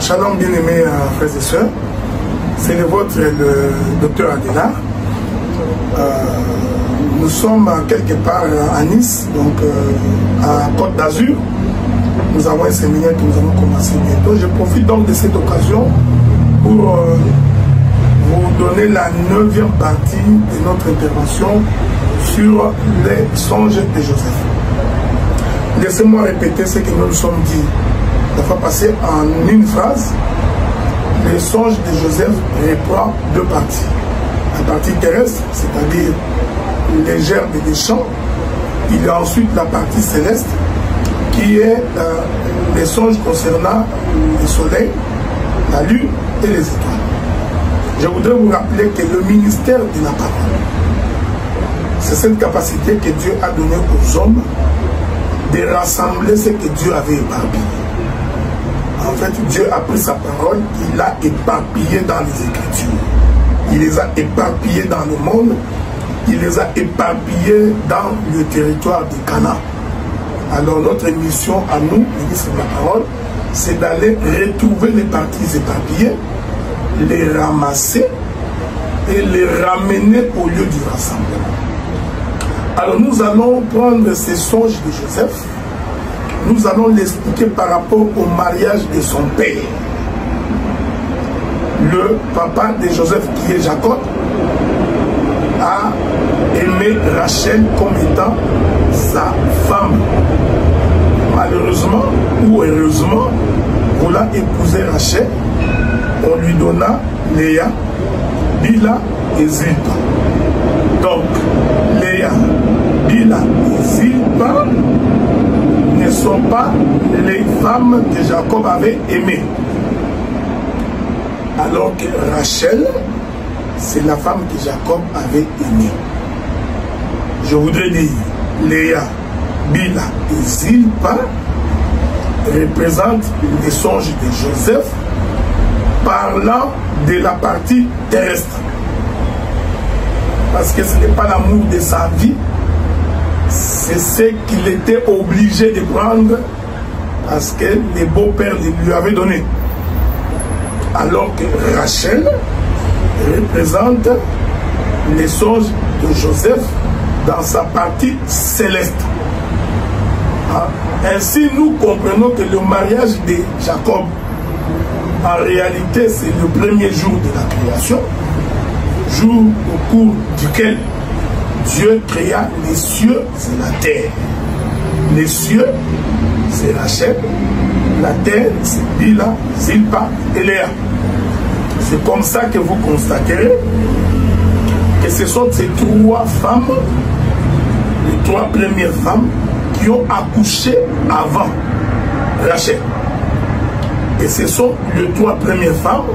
Shalom bien-aimés frères et sœurs, c'est le vôtre, le docteur Adela. Nous sommes quelque part à Nice, donc à Côte d'Azur. Nous avons un séminaire que nous allons commencer bientôt. Je profite donc de cette occasion pour vous donner la 9e partie de notre intervention sur les songes de Joseph. Laissez-moi répéter ce que nous nous sommes dit la fois passée en une phrase. Les songes de Joseph reprend deux parties. La partie terrestre, c'est-à-dire les gerbes des champs. Il y a ensuite la partie céleste, qui est les songes concernant le soleil, la lune et les étoiles. Je voudrais vous rappeler que le ministère de la parole, c'est cette capacité que Dieu a donnée aux hommes de rassembler ce que Dieu avait éparpillé. En fait, Dieu a pris sa parole, il l'a éparpillée dans les Écritures. Il les a éparpillés dans le monde, il les a éparpillés dans le territoire de Canaan. Alors notre mission à nous, ministre de la parole, c'est d'aller retrouver les parties éparpillées, les ramasser et les ramener au lieu du rassemblement. Alors nous allons prendre ces songes de Joseph, nous allons l'expliquer par rapport au mariage de son père. Le papa de Joseph, qui est Jacob, a aimé Rachel comme étant sa femme. Malheureusement ou heureusement, voulant épouser Rachel, on lui donna Léa, Bila et Zilpa. Donc, Léa, Bila et Zilpa ne sont pas les femmes que Jacob avait aimées. Alors que Rachel, c'est la femme que Jacob avait aimée. Je voudrais dire, Léa, Bila et Zilpa représentent les songes de Joseph parlant de la partie terrestre. Parce que ce n'est pas l'amour de sa vie, c'est ce qu'il était obligé de prendre parce que les beaux-pères lui avaient donné. Alors que Rachel représente les songes de Joseph dans sa partie céleste. Ainsi, nous comprenons que le mariage de Jacob, en réalité, c'est le premier jour de la création, jour au cours duquel Dieu créa les cieux et la terre. Les cieux, c'est Rachel, la terre, c'est Bila, Zilpa et Léa. C'est comme ça que vous constaterez que ce sont ces trois femmes, les trois premières femmes qui ont accouché avant Rachel. Et ce sont les trois premières femmes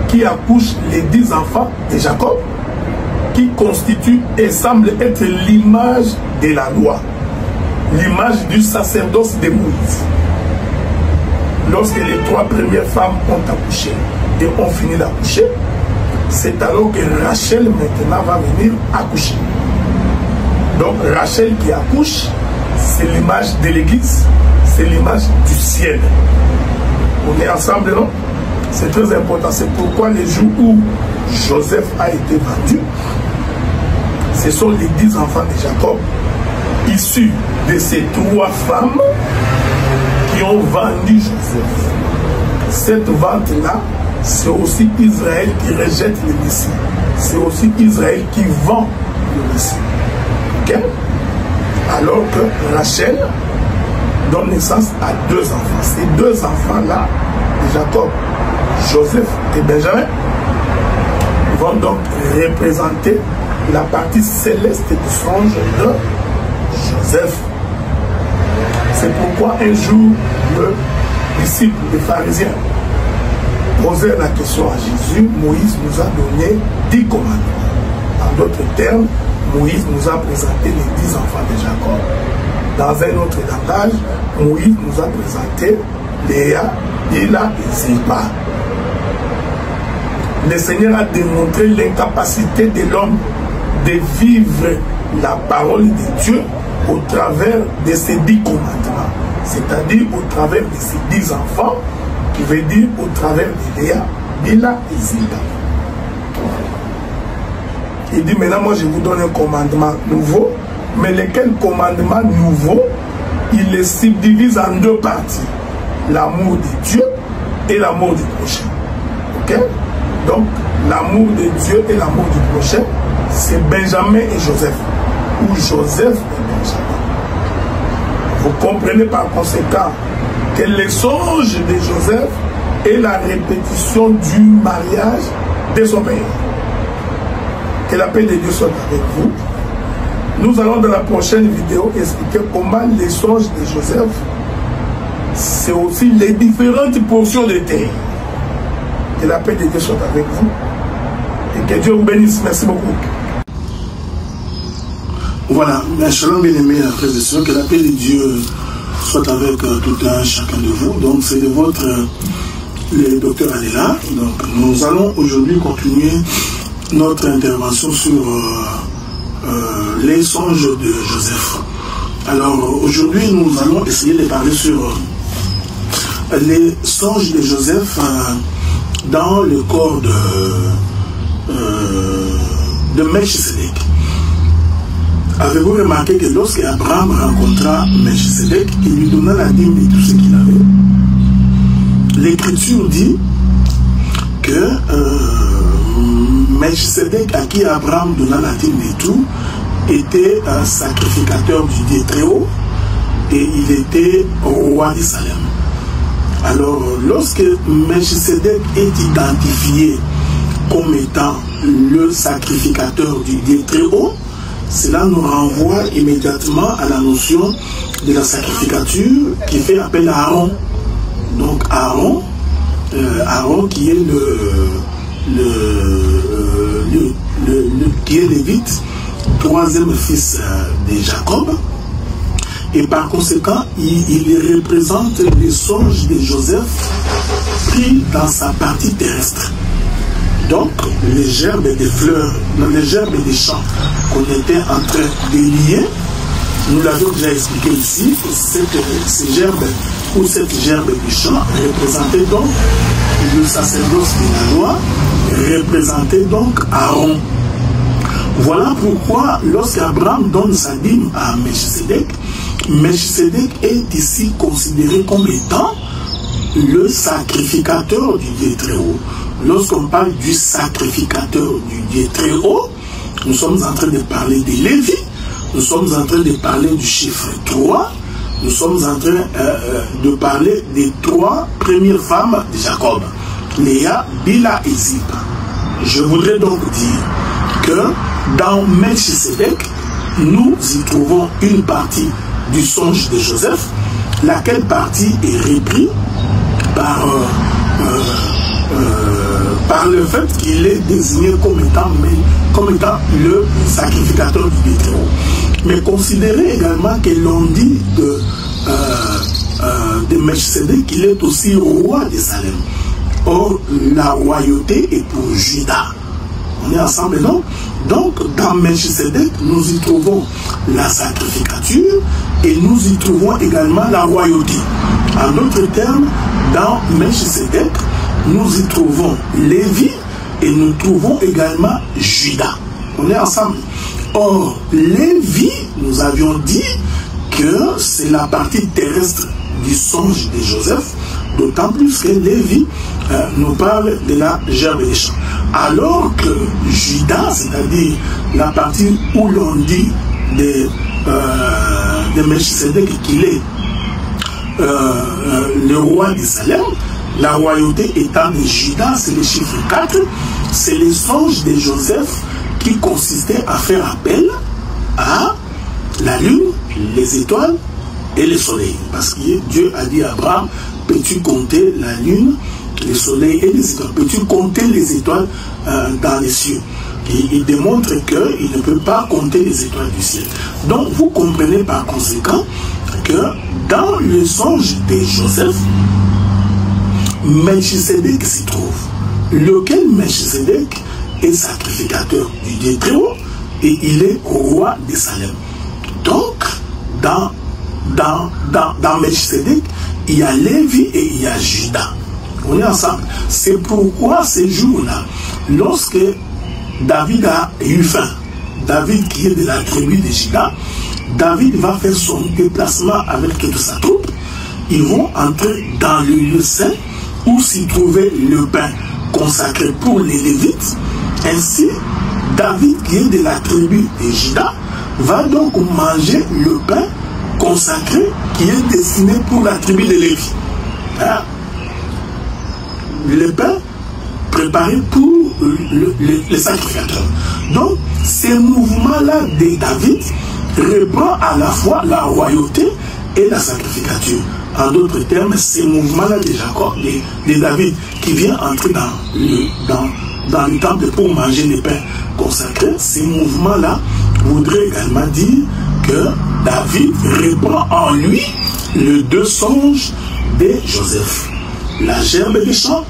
qui accouchent les 10 enfants de Jacob, qui constituent et semblent être l'image de la loi, l'image du sacerdoce de Moïse. Lorsque les trois premières femmes ont accouché et ont fini d'accoucher, c'est alors que Rachel maintenant va venir accoucher. Donc Rachel qui accouche, c'est l'image de l'église, c'est l'image du ciel. On est ensemble, non? C'est très important. C'est pourquoi les jours où Joseph a été vendu, ce sont les 10 enfants de Jacob, issus de ces trois femmes qui ont vendu Joseph. Cette vente-là, c'est aussi Israël qui rejette le Messie. C'est aussi Israël qui vend le Messie. Ok? Alors que Rachel donne naissance à 2 enfants. Ces 2 enfants-là, de Jacob, Joseph et Benjamin, vont donc représenter la partie céleste du songe de Joseph. C'est pourquoi un jour, le disciple des pharisiens posait la question à Jésus. Moïse nous a donné 10 commandements. En d'autres termes, Moïse nous a présenté les 10 enfants de Jacob. Dans un autre langage, Moïse nous a présenté Léa, Bila et Zilpa. Le Seigneur a démontré l'incapacité de l'homme de vivre la parole de Dieu au travers de ces 10 commandements, c'est-à-dire au travers de ces 10 enfants qui veut dire au travers de Léa, Bila et Zilpa. Il dit maintenant, moi je vous donne un commandement nouveau, mais lequel commandement nouveau, il les subdivise en deux parties, l'amour de Dieu et l'amour du prochain. Ok? Donc, l'amour de Dieu et l'amour du prochain, c'est Benjamin et Joseph, ou Joseph et Benjamin. Vous comprenez par conséquent que le songe de Joseph est la répétition du mariage de son père. Que la paix de Dieu soit avec vous. Nous allons dans la prochaine vidéo expliquer comment les songes de Joseph, c'est aussi les différentes portions de terre. Que la paix de Dieu soit avec vous. Et que Dieu vous bénisse. Merci beaucoup. Voilà, mes shalom bien-aimés, frères et sœurs, que la paix de Dieu soit avec tout un chacun de vous. Donc c'est de votre le docteur Adela. Donc nous allons aujourd'hui continuer notre intervention sur les songes de Joseph. Alors aujourd'hui nous allons essayer de parler sur les songes de Joseph dans le corps de Melchisedec. Avez-vous remarqué que lorsque Abraham rencontra Melchisedec, il lui donna la dîme de tout ce qu'il avait. L'Écriture dit que Melchisedec, à qui Abraham donna la dîme de tout, était un sacrificateur du Dieu très haut et il était roi de Salem. Alors, lorsque Melchisedec est identifié comme étant le sacrificateur du Dieu très haut, cela nous renvoie immédiatement à la notion de la sacrificature qui fait appel à Aaron. Donc Aaron qui est qui est Lévite, troisième fils de Jacob, et par conséquent il représente les songes de Joseph pris dans sa partie terrestre. Donc, les gerbes des fleurs, les gerbes des champs qu'on était en train de lier, nous l'avions déjà expliqué ici, ces gerbes ou cette gerbe du champ représentait donc le sacerdoce de la loi, représentait donc Aaron. Voilà pourquoi lorsqu'Abraham donne sa dîme à Melchisedec, Melchisedec est ici considéré comme étant le sacrificateur du Dieu très haut. Lorsqu'on parle du sacrificateur du Dieu très haut, nous sommes en train de parler de Lévi, nous sommes en train de parler du chiffre 3, nous sommes en train de parler des 3 premières femmes de Jacob, Léa, Bila et Zilpa. Je voudrais donc dire que dans Melchisedec, nous y trouvons une partie du songe de Joseph, laquelle partie est reprise par le fait qu'il est désigné comme étant le sacrificateur du Dieu très haut. Mais considérez également que l'on dit de Melchisedec qu'il est aussi roi de Salem. Or, la royauté est pour Juda. On est ensemble, non? Donc, dans Melchisedec, nous y trouvons la sacrificature et nous y trouvons également la royauté. En d'autres termes, dans Melchisedec, nous y trouvons Lévi et nous trouvons également Juda. On est ensemble. Or, Lévi, nous avions dit que c'est la partie terrestre du songe de Joseph, d'autant plus que Lévi nous parle de la gerbe des champs. Alors que Juda, c'est-à-dire la partie où l'on dit de Melchisedec qu'il est le roi de Salem, la royauté étant de Juda, c'est le chiffre 4, c'est les songes de Joseph qui consistaient à faire appel à la lune, les étoiles et le soleil. Parce que Dieu a dit à Abraham, peux-tu compter la lune, le soleil et les étoiles? Peux-tu compter les étoiles dans les cieux? Et il démontre qu'il ne peut pas compter les étoiles du ciel. Donc vous comprenez par conséquent que dans le songe de Joseph, Melchisedec s'y trouve. Lequel Melchisedec est sacrificateur du Dieu très haut et il est roi de Salem. Donc, dans Melchisedec, il y a Lévi et il y a Juda. On est ensemble. C'est pourquoi ces jours-là, lorsque David a eu faim, David qui est de la tribu de Juda, David va faire son déplacement avec toute sa troupe. Ils vont entrer dans le lieu saint où s'y trouvait le pain consacré pour les Lévites. Ainsi, David qui est de la tribu de Juda va donc manger le pain consacré qui est destiné pour la tribu de Lévi. Hein? Le pain préparé pour les sacrificateurs. Donc, ces mouvements-là de David reprend à la fois la royauté et la sacrificature. En d'autres termes, ces mouvements-là de Jacob, de David, qui vient entrer dans le temple pour manger les pains consacrés, ces mouvements-là voudraient également dire que David reprend en lui les deux songes de Joseph, la gerbe des champs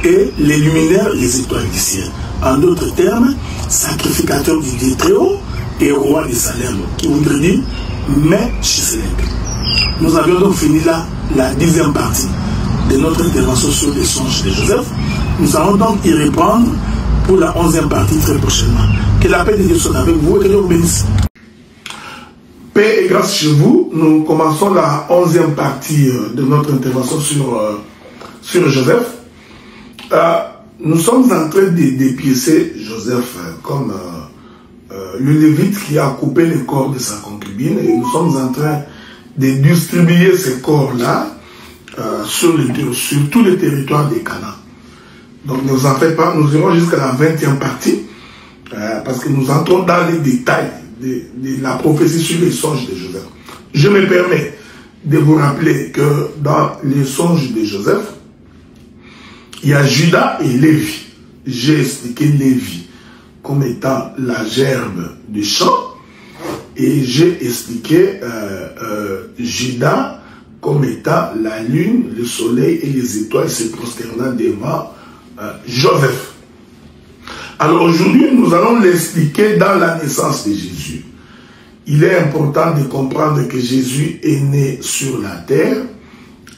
et les luminaires, les étoiles du ciel. En d'autres termes, sacrificateur du Dieu très haut et roi de Salem, qui voudrait dire Melchisedec. Nous avions donc fini là la 10e partie de notre intervention sur les songes de Joseph. Nous allons donc y reprendre pour la 11e partie très prochainement. Que la paix de Dieu soit avec vous et que Dieu vous bénisse. Paix et grâce chez vous. Nous commençons la 11e partie de notre intervention sur Joseph. Nous sommes en train d'épicer Joseph comme le Lévite qui a coupé le corps de sa concubine, et nous sommes en train de distribuer ces corps-là sur tous les territoires des Canaan. Donc ne vous en faites pas, nous irons jusqu'à la 20e partie, parce que nous entrons dans les détails de la prophétie sur les songes de Joseph. Je me permets de vous rappeler que dans les songes de Joseph, il y a Juda et Lévi. J'ai expliqué Lévi comme étant la gerbe du champ, et j'ai expliqué Juda comme étant la lune, le soleil et les étoiles se prosternant devant Joseph. Alors aujourd'hui, nous allons l'expliquer dans la naissance de Jésus. Il est important de comprendre que Jésus est né sur la terre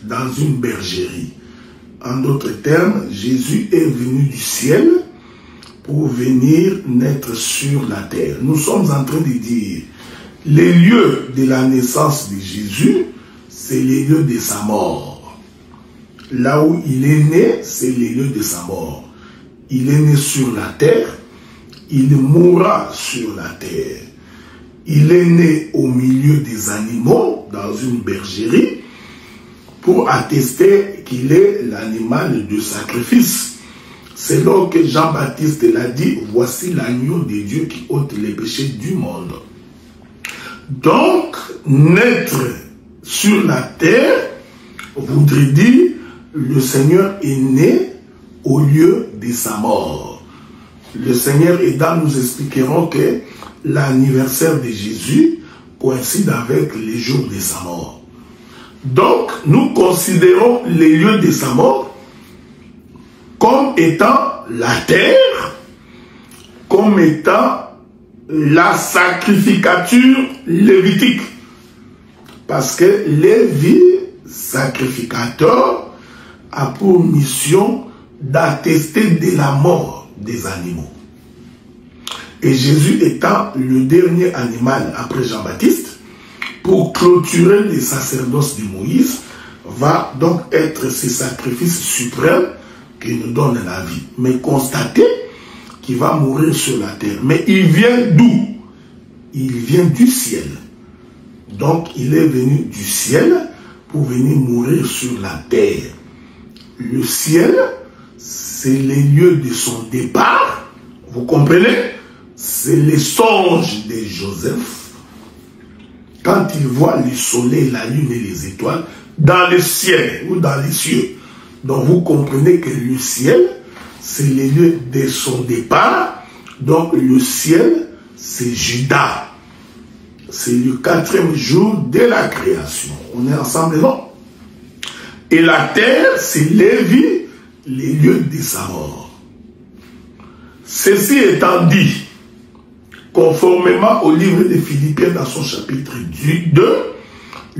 dans une bergerie. En d'autres termes, Jésus est venu du ciel pour venir naître sur la terre. Nous sommes en train de dire les lieux de la naissance de Jésus, c'est les lieux de sa mort. Là où il est né, c'est les lieux de sa mort. Il est né sur la terre, il mourra sur la terre. Il est né au milieu des animaux, dans une bergerie, pour attester qu'il est l'animal de sacrifice. C'est là que Jean-Baptiste l'a dit, voici l'agneau de Dieu qui ôte les péchés du monde. Donc, naître sur la terre voudrait dire le Seigneur est né au lieu de sa mort. Le Seigneur aidant, nous expliquerons que l'anniversaire de Jésus coïncide avec les jours de sa mort. Donc, nous considérons les lieux de sa mort comme étant la terre, comme étant la sacrificature lévitique. Parce que Lévi, sacrificateur, a pour mission d'attester de la mort des animaux. Et Jésus étant le dernier animal après Jean-Baptiste, pour clôturer les sacerdoces de Moïse, va donc être ce sacrifice suprême qui nous donne la vie. Mais constatez qu'il va mourir sur la terre. Mais il vient d'où? Il vient du ciel. Donc il est venu du ciel pour venir mourir sur la terre. Le ciel, c'est les lieux de son départ. Vous comprenez? C'est les songes de Joseph. Quand il voit le soleil, la lune et les étoiles dans le ciel ou dans les cieux. Donc vous comprenez que le ciel, c'est les lieux de son départ. Donc le ciel, c'est Juda. C'est le 4e jour de la création. On est ensemble, non? Et la terre, c'est Lévi, les lieux de sa mort. Ceci étant dit, conformément au livre de Philippiens dans son chapitre 2,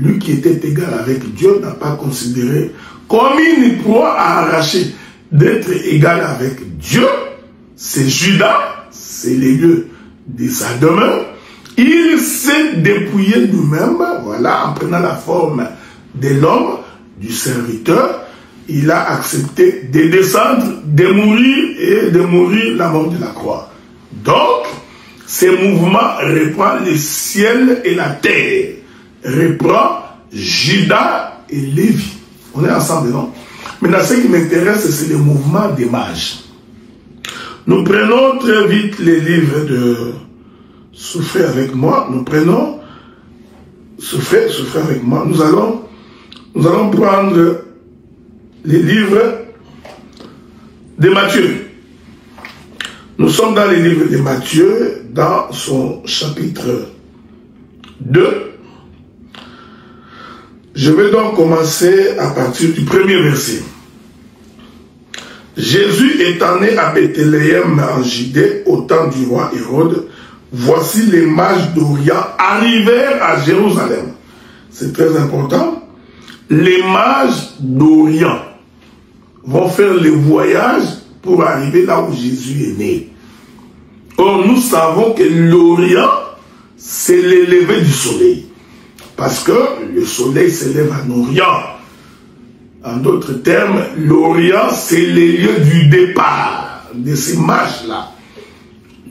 lui qui était égal avec Dieu, n'a pas considéré comme une proie à arracher d'être égal avec Dieu. C'est Judas, c'est les lieux de sa demeure. Il s'est dépouillé lui-même, voilà, en prenant la forme de l'homme, du serviteur. Il a accepté de descendre, de mourir et de mourir la mort de la croix. Donc, ces mouvements reprend le ciel et la terre, reprend Judas et Lévi. On est ensemble, non? Maintenant, ce qui m'intéresse, c'est le mouvement des mages. Nous prenons très vite les livres de Souffrez avec moi. Nous prenons Souffrez avec moi. Nous allons prendre les livres de Matthieu. Nous sommes dans les livres de Matthieu, dans son chapitre 2. Je vais donc commencer à partir du premier verset. Jésus étant né à Bethléem en Judée, au temps du roi Hérode, voici les mages d'Orient arrivèrent à Jérusalem. C'est très important. Les mages d'Orient vont faire le voyage pour arriver là où Jésus est né. Or, nous savons que l'Orient, c'est le lever du soleil. Parce que le soleil se lève en Orient. En d'autres termes, l'Orient, c'est le lieu du départ de ces mages-là.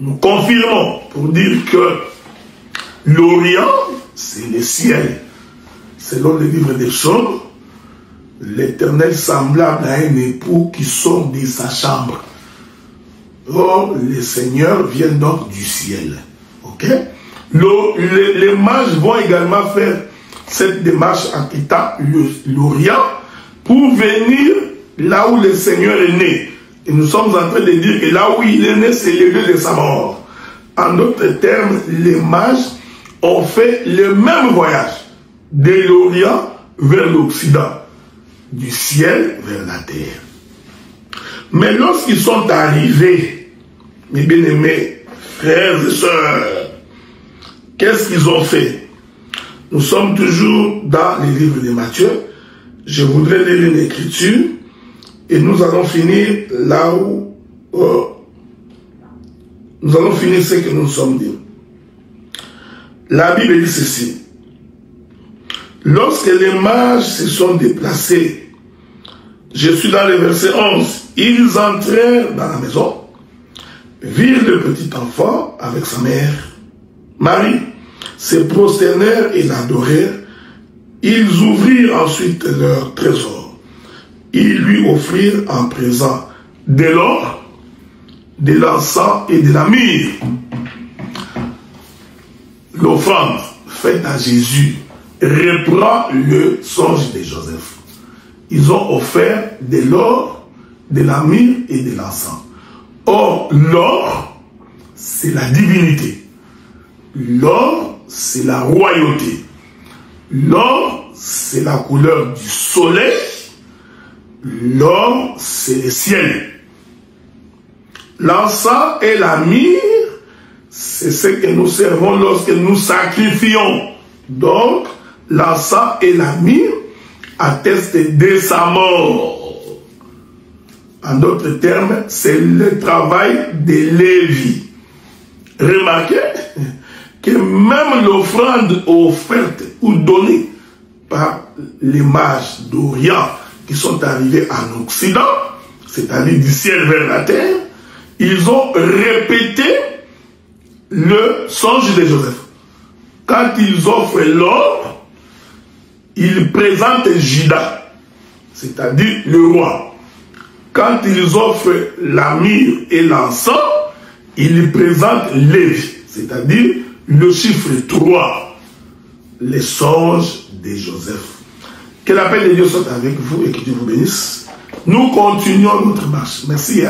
Nous confirmons pour dire que l'Orient, c'est le ciel. Selon le livre des Psaumes, l'Éternel semblable à un époux qui sort de sa chambre. Or, le Seigneur vient donc du ciel. Ok? Les mages vont également faire cette démarche en quittant l'Orient pour venir là où le Seigneur est né. Et nous sommes en train de dire que là où il est né, c'est le lieu de sa mort. En d'autres termes, les mages ont fait le même voyage de l'Orient vers l'Occident, du ciel vers la terre. Mais lorsqu'ils sont arrivés, mes bien-aimés frères et sœurs, qu'est-ce qu'ils ont fait? Nous sommes toujours dans les livres de Matthieu. Je voudrais lire une écriture et nous allons finir là où nous allons finir ce que nous sommes dit. La Bible dit ceci. Lorsque les mages se sont déplacés, je suis dans le verset 11, ils entrèrent dans la maison, virent le petit enfant avec sa mère, Marie, se prosternèrent et l'adorèrent. Ils ouvrirent ensuite leur trésor. Ils lui offrirent en présent de l'or, de l'encens et de la myrrhe. L'offrande faite à Jésus reprend le songe de Joseph. Ils ont offert de l'or, de la myrrhe et de l'encens. Or, l'or, c'est la divinité. L'or, c'est la royauté. L'or, c'est la couleur du soleil. L'or, c'est le ciel. L'encens et la myrrhe, c'est ce que nous servons lorsque nous sacrifions. Donc, l'encens et la myrrhe attestent de sa mort. En d'autres termes, c'est le travail de Lévi. Remarquez que même l'offrande offerte ou donnée par les mages d'Orient qui sont arrivés en Occident, c'est-à-dire du ciel vers la terre, ils ont répété le songe de Joseph. Quand ils offrent l'or, ils présentent Judas, c'est-à-dire le roi. Quand ils offrent la myrrhe et l'encens, ils présentent Lévi, c'est-à-dire le chiffre 3, les songes de Joseph. Que la paix de Dieu soit avec vous et que Dieu vous bénisse. Nous continuons notre marche. Merci.